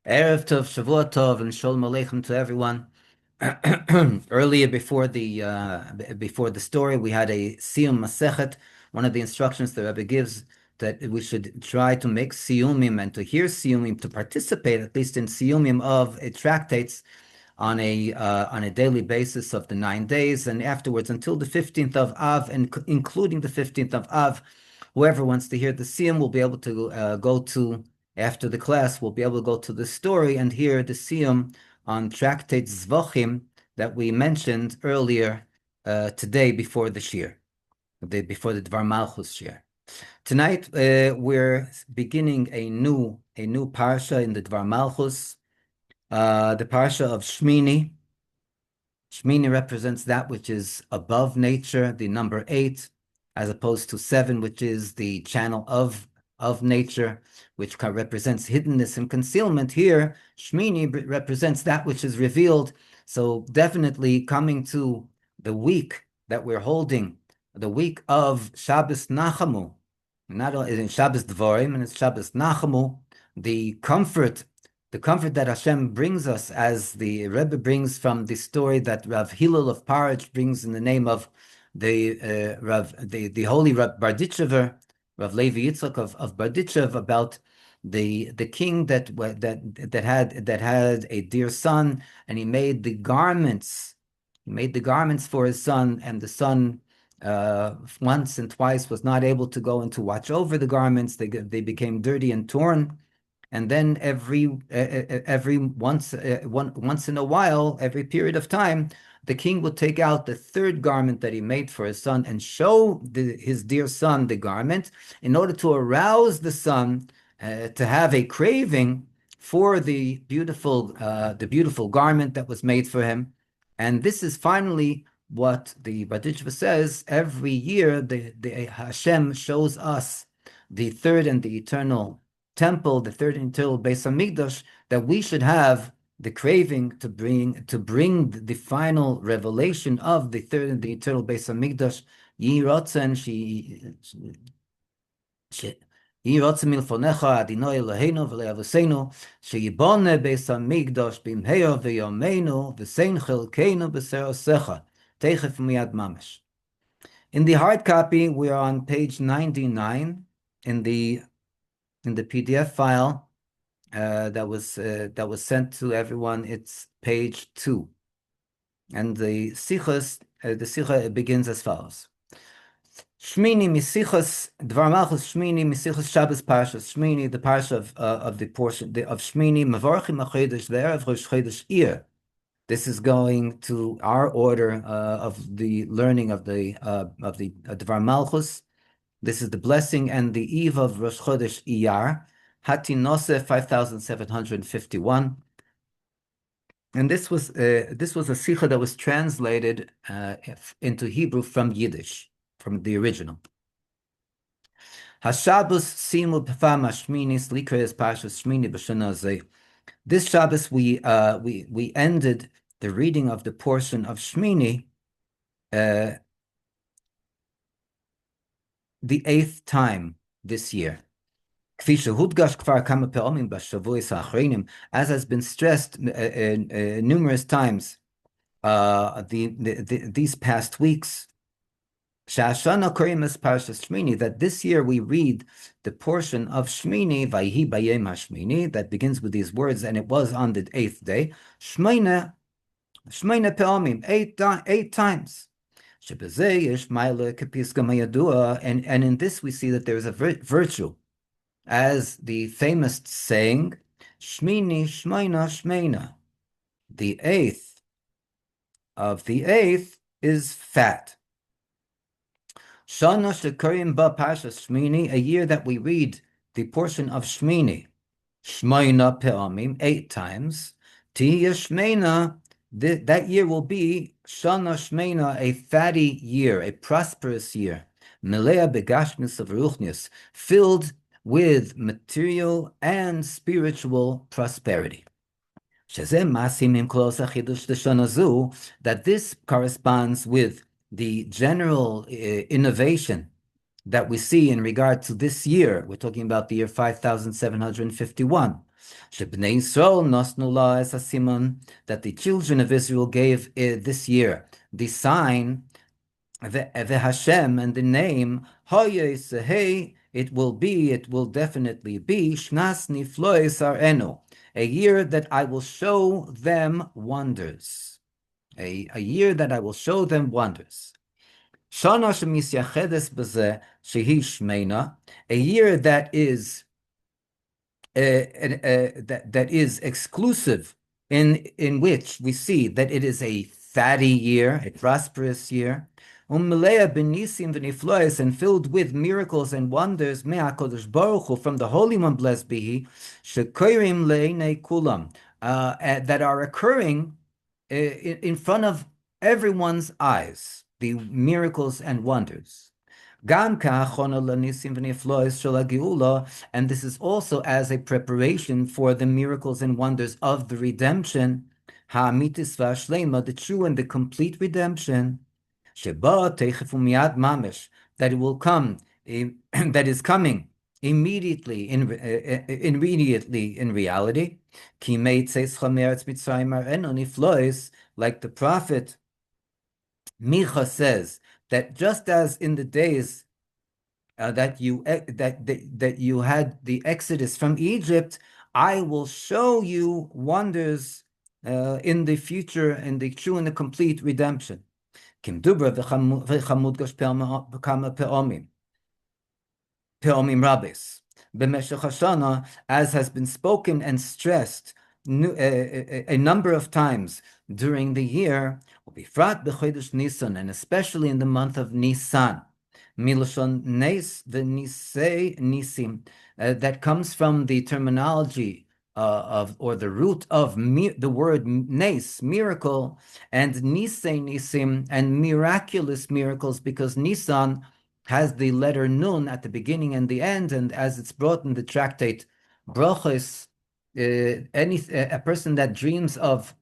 Erev Tov, Shavua Tov, and Shalom Aleichem to everyone. Earlier, before the story, we had a Siyum Masechet. One of the instructions the Rebbe gives that we should try to make Siyumim and to hear Siyumim, to participate at least in Siyumim of tractates on a daily basis of the 9 days, and afterwards until the 15th of Av, and including the 15th of Av. Whoever wants to hear the Siyum will be able to go to, after the class, we'll be able to go to the story and hear the Siyum on tractate Zvochim that we mentioned earlier today before the Shir, before the Dvar Malchus Shir. Tonight we're beginning a new parsha in the Dvar Malchus, the parsha of Shmini. Shmini represents that which is above nature, the number 8, as opposed to 7, which is the channel of nature, which represents hiddenness and concealment. Here, Shmini represents that which is revealed. So definitely coming to the week that we're holding, the week of Shabbos Nachamu, not only in Shabbos Devorim, and it's Shabbos Nachamu, the comfort that Hashem brings us, as the Rebbe brings from the story that Rav Hillel of Parich brings in the name of the holy Rav Barditchever, Rav Levi Yitzchak of Barditchev, about the king that had a dear son, and he made the garments. He made the garments for his son, and the son once and twice was not able to go and to watch over the garments. They became dirty and torn. And then every once in a while, every period of time, the king would take out the third garment that he made for his son and show his dear son the garment, in order to arouse the son to have a craving for the beautiful garment that was made for him. And this is finally what the Barditchever says. Every year, the Hashem shows us the third and the eternal temple, the third and eternal Beis Hamikdash, that we should have the craving to bring the final revelation of the third and the eternal Beis Hamikdash. Yi rotzen milfonecha Adonai Eloheinu v'le'avosenu sheyibone Beis Hamikdash b'imheya v'yomeinu v'sein chelkeinu b'serosecha teichef miyad mamash. In the hard copy, we are on page 99 in the PDF file that was sent to everyone. It's page 2, and the Sicha begins as follows: Shmini misichas Dvar Malchus Shmini misichas Shabbos Parshas Shmini, the parsha of the portion of Shmini, Mavorchim HaChodesh Ve'erev Rosh Chodesh Iyar. This is going to our order of the learning of the Dvar Malchus. This is the blessing and the eve of Rosh Chodesh Iyar, Hatinose 5751. And this was a sikha that was translated into Hebrew from Yiddish, from the original. Hashabbos simu pefam hashmini slikres parshas Shmini b'shana zeh. This Shabbos we ended the reading of the portion of Shmini the 8th time this year. As has been stressed numerous times these past weeks, that this year we read the portion of Shmini, Vayhi Bayem HaShmini, that begins with these words, and it was on the 8th day, Shmeina Pe'omim, 8 times. And in this we see that there is a virtue, as the famous saying, Shmini Shmeina Shmeina, the 8th of the 8th is fat. Shana Shekarim Ba Parshas Shmini, a year that we read the portion of Shmini, Shmeina Pe'amim, 8 times. Tiya Shmeina, that year will be Shana Shmeina, a fatty year, a prosperous year. Melea Begashmis of Ruchnius, filled with material and spiritual prosperity. That this corresponds with the general innovation that we see in regard to this year. We're talking about the year 5751. Shebnei Yisrael nosnu la es hasiman, that the children of Israel gave this year the sign, the Hashem, and the name, it will definitely be, Shnas Niflois Arenu, a year that I will show them wonders. A year that I will show them wonders. Shana shemisyachedes b'zeh shehi shmeina, a year that is that is exclusive, in which we see that it is a fatty year, a prosperous year, ummelea benisim v'niflois, and filled with miracles and wonders, me'akodesh baruch hu, from the Holy One, blessed be He, shekoirim le'inei kulam, that are occurring in front of everyone's eyes, the miracles and wonders. And this is also as a preparation for the miracles and wonders of the redemption, the true and the complete redemption, that it will come, that is coming immediately in reality. Like the prophet Micha says, that just as in the days that you had the exodus from Egypt, I will show you wonders in the future, in the true and the complete redemption. Kim Dubra v'chamud gosh pe'omim rabis b'meshech hashana, as has been spoken and stressed a number of times during the year, ubifrat b'chodesh Nisan, and especially in the month of Nisan. Milashon nes v'nisei nisim, that comes from the terminology or the root of the word nes, miracle, and nisei nisim, and miraculous miracles, because Nisan has the letter nun at the beginning and the end, and as it's brought in the tractate Brachos, a person that dreams of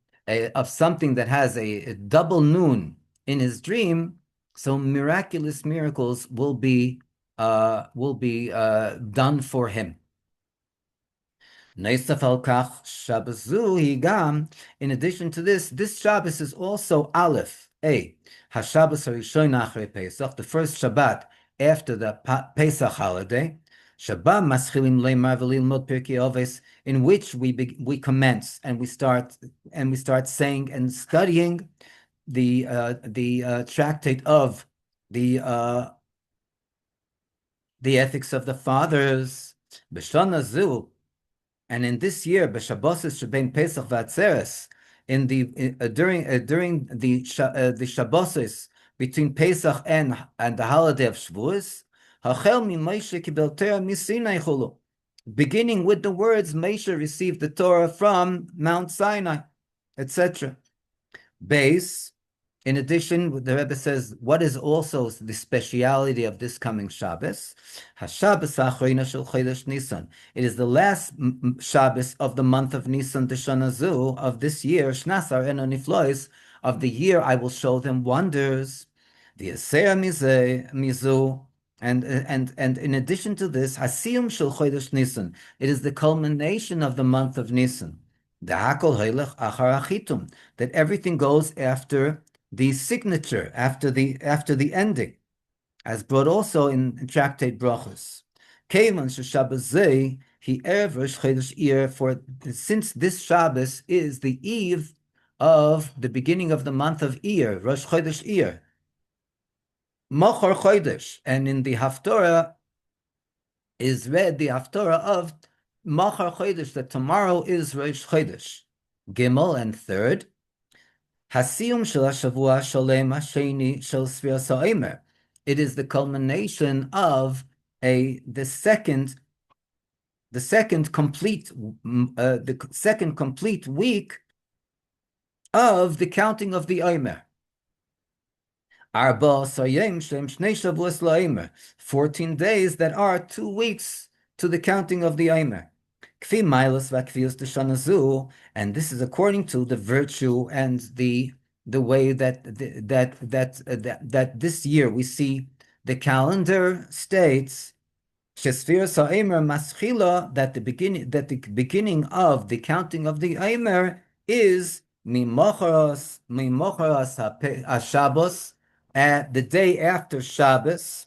something that has a double nun in his dream, so miraculous miracles will be done for him. In addition to this Shabbos is also Aleph, HaShabbos HaRishon Achrei Pesach, the first Shabbat after the Pesach holiday, Shabbat Maschilim Leimar V'Lilmod Pirkei Avos, in which we commence and we start saying and studying the tractate of the ethics of the fathers. B'shana zu, and in this year, b'Shabbosos shebein Pesach v'Atzeres, during the Shabbosos between Pesach and the holiday of Shavuos, hachel mi Moshe kibel Torah miSinai chulu, beginning with the words Moshe received the Torah from Mount Sinai, etc. Base. In addition, the Rebbe says, what is also the speciality of this coming Shabbos? HaShabbos ha'achrona shel chodesh Nisan. It is the last Shabbos of the month of Nisan, Shana zu, of this year, Shnas Arenu Niflois, of the year I will show them wonders. V'yaseh mizu, and in addition to this, Hasiyum shel chodesh Nisan. It is the culmination of the month of Nisan. Da'akol hoilech achar achitum, that everything goes after the signature, after the ending, as brought also in tractate Brachos. Keiman sheShabbos zeh he erev Rosh Chodesh Iyar, for since this Shabbos is the eve of the beginning of the month of Iyar, Rosh Chodesh Iyar, Machar Chodesh, and in the Haftorah is read the Haftorah of Machar Chodesh, that tomorrow is Rosh Chodesh. Gimel, and third, Hasiyum shel Hashavua Sholem Hasheni shel Sfiras HaOmer. It is the culmination of the second complete week of the counting of the Omer. 14 days that are 2 weeks to the counting of the Omer. And this is according to the virtue and the way that this year we see The calendar states that the beginning of the counting of the Eimer is mimocharos Shabbos, at the day after Shabbos,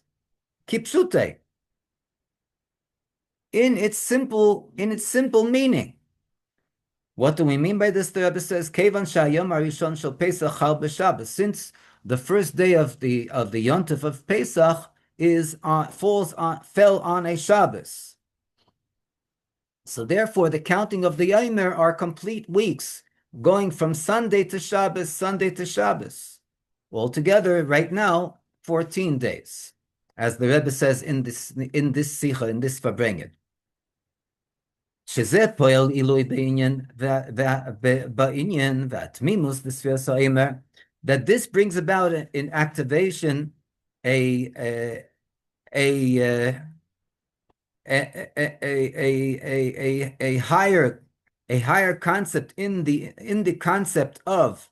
kipshute, in its simple meaning. What do we mean by this? The Rebbe says, Kevan shayom arishon shel Pesach chal b'Shabbos. Since the first day of the Yontif of Pesach fell on a Shabbos, so therefore the counting of the Eimer are complete weeks, going from Sunday to Shabbos. Altogether, right now, 14 days, as the Rebbe says in this Sicha, in this Farbrengen. שזה פועל עילוי בעניין והתמימוס בספירת האימר, that this brings about in activation a higher concept in the concept of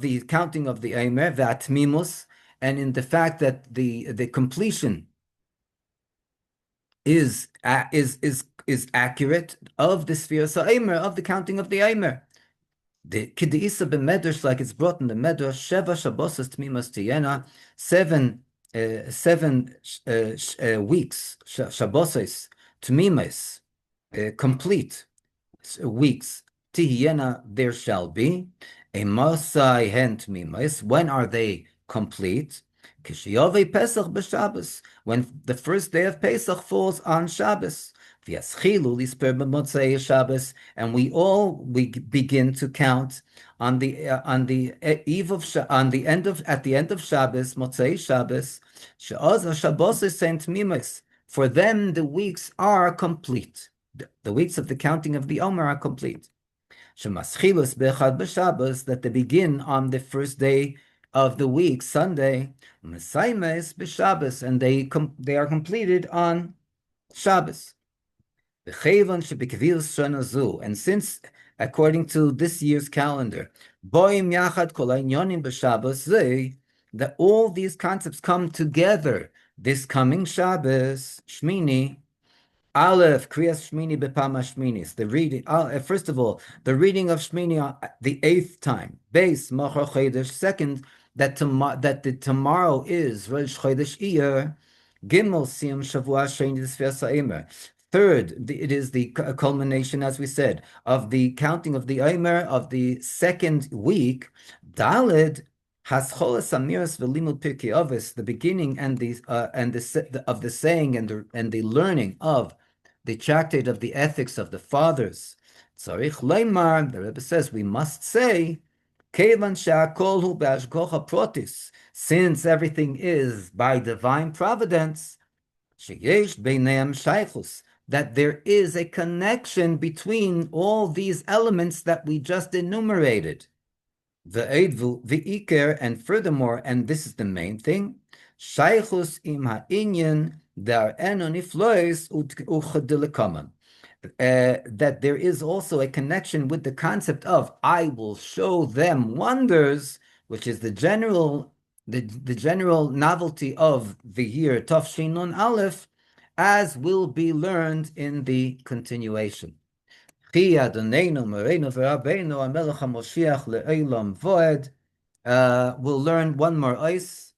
the counting of the Eimer, v'atmimus, and in the fact that the completion is accurate of the sphere Eimer, of the counting of the Eimer. The Kidisa b'medrash, like it's brought in the medrash, Sheva Shabbosas Tmimas Tiyena, 7 weeks, Shabbosas Tmimas, complete weeks, Tiyena there shall be, a Masai hen Tmimas. When are they complete? Kishiyove Pesach b'Shabbos, when the first day of Pesach falls on Shabbos. And we begin to count on the eve of at the end of Shabbos, Motzei Shabbos, Shabbos is Saint Mimas. For them, the weeks are complete. The weeks of the counting of the Omer are complete. That they begin on the first day of the week, Sunday, and they are completed on Shabbos. And since, according to this year's calendar, that all these concepts come together this coming Shabbos, Shmini, Aleph, Kriyas Shmini Bepama Shminis, the reading, first of all, the reading of Shmini the 8th time, Beis, Machar Chodesh, second, that tomorrow is Rosh Chodesh Iyar, Gimel, Siyam Shavua Sheni D'Sfias HaEmer. Third, it is the culmination, as we said, of the counting of the Eimer of the second week. Daled Hascholas Amiras Velimud Pirkei Avos, the beginning and the of the saying and the learning of the tractate of the ethics of the fathers. Tzarich Leimar, the Rebbe says, we must say, Kevan she'akol hu be'ashgocha protis, since everything is by divine providence, sheyesh beineim shaychus, that there is a connection between all these elements that we just enumerated. Ve'edvu v'iker, and furthermore, and this is the main thing, shaychus im ha'inyan dar eno niflois uchadilikaman, that there is also a connection with the concept of I will show them wonders, which is the general novelty of the year Tafshin Nun Aleph, as will be learned in the continuation. We'll learn one more ice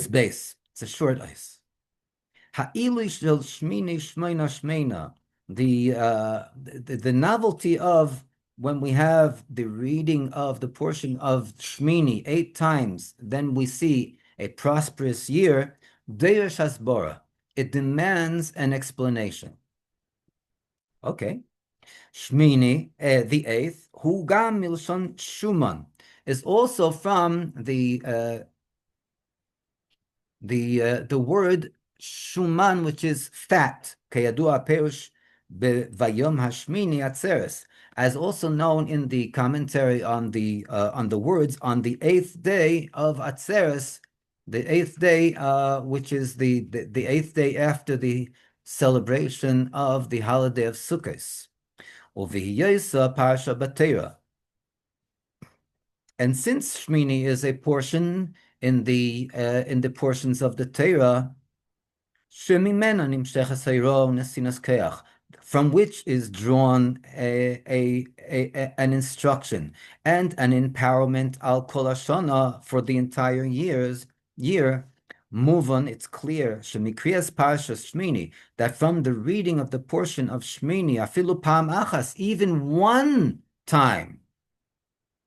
base. It's a short ice. The novelty of when we have the reading of the portion of Shmini 8 times, then we see a prosperous year. Deiresh Hasbara, it demands an explanation. Okay. Shmini, the 8th, Hu Gam Milshon Shuman, is also from the word Shuman, which is fat, Kayadua Perush Vayom Hashmini Atzeres, as also known in the commentary on the words on the 8th day of Atzeres, the 8th day, which is the 8th day after the celebration of the holiday of Sukkot. Uvihiyesa Parsha Batera. And since Shmini is a portion in the portions of the Torah, from which is drawn an instruction and an empowerment al kol hashana for the entire year. Move on, it's clear, shemikriyas parshas Shmini, that from the reading of the portion of Shmini, afilu pam achas, even one time,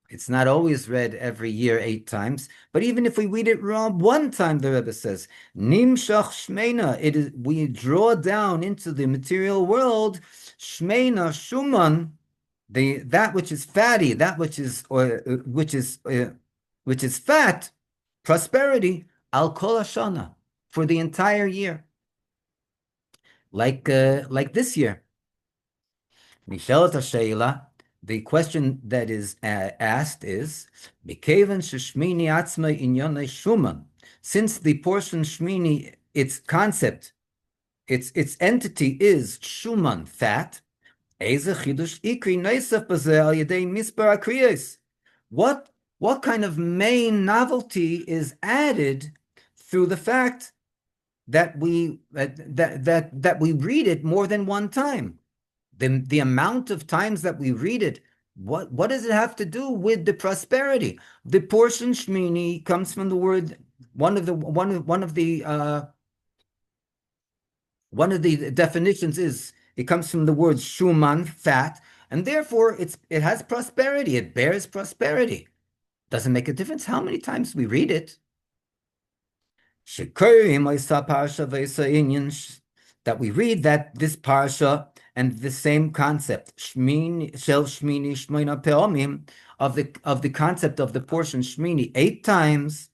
it's not always read every year 8 times, but even if we read it wrong one time, the Rebbe says, Nimshach Shmeina, it is, we draw down into the material world, Shmeina Shuman, that which is fatty, that which is fat, prosperity, al kol hashana, for the entire year, like this year. Mishelet HaSheila, the question that is asked is, B'kevan sheshmini atzma inyonei shuman, since the portion Shmini, its concept, its entity is shuman, fat, eze chidush ikri neisaf bazeh al yedei mispar akriyos. What kind of main novelty is added through the fact that we read it more than one time? The amount of times that we read it, what does it have to do with the prosperity? The portion Shmini comes from the word, one of the definitions is, it comes from the word shuman, fat, and therefore it has prosperity, it bears prosperity. Doesn't make a difference how many times we read it. That we read that this parsha and the same concept, of the concept of the portion Shmini 8 times,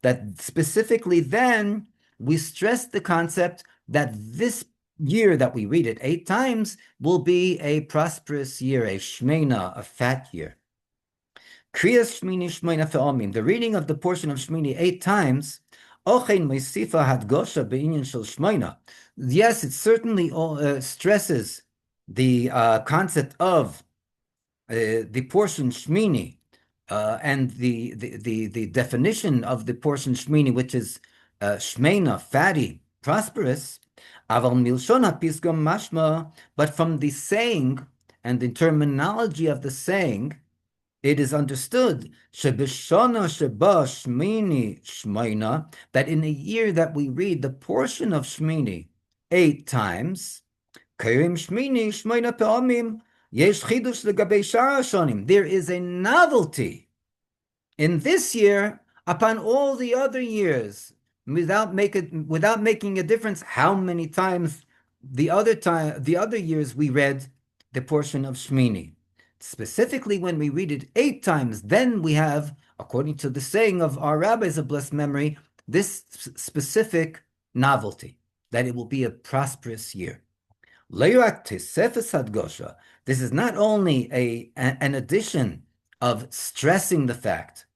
that specifically then we stress the concept that this year that we read it 8 times will be a prosperous year, a shmeina, a fat year. Kriyas Shmini Shmeina Fe'omim, the reading of the portion of Shmini 8 times, yes, it certainly stresses the concept of the portion Shmini and the definition of the portion Shmini, which is Shmeina, fatty, prosperous. But from the saying and the terminology of the saying, it is understood that in a year that we read the portion of Shmini 8 times, there is a novelty in this year upon all the other years, without making a difference how many times the other years we read the portion of Shmini. Specifically, when we read it 8 times, then we have, according to the saying of our rabbis of blessed memory, this specific novelty, that it will be a prosperous year. This is not only an addition of stressing the fact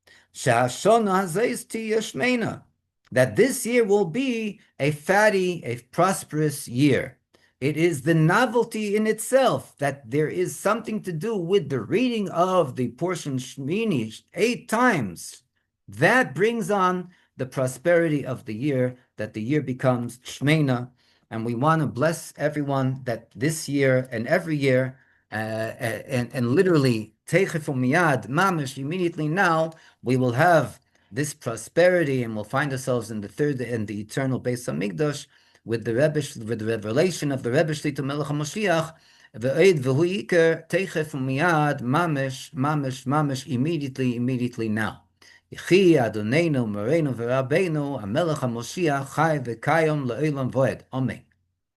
that this year will be a fatty, a prosperous year. It is the novelty in itself that there is something to do with the reading of the portion Shmini 8 times. That brings on the prosperity of the year, that the year becomes Shmeina. And we want to bless everyone that this year and every year, and literally, Teichef Miyad, Mamish, immediately now, we will have this prosperity and we'll find ourselves in the third and the eternal Beis Hamikdash, with the revelation of the Rebbe Shlitah Melech HaMashiach, v'eid v'hu iker teichef miyad mamish immediately now. Yechi Adonenu Moreinu v'Rabbeinu Melech HaMashiach Chai v'Kayom Le'olam Voed. Amen.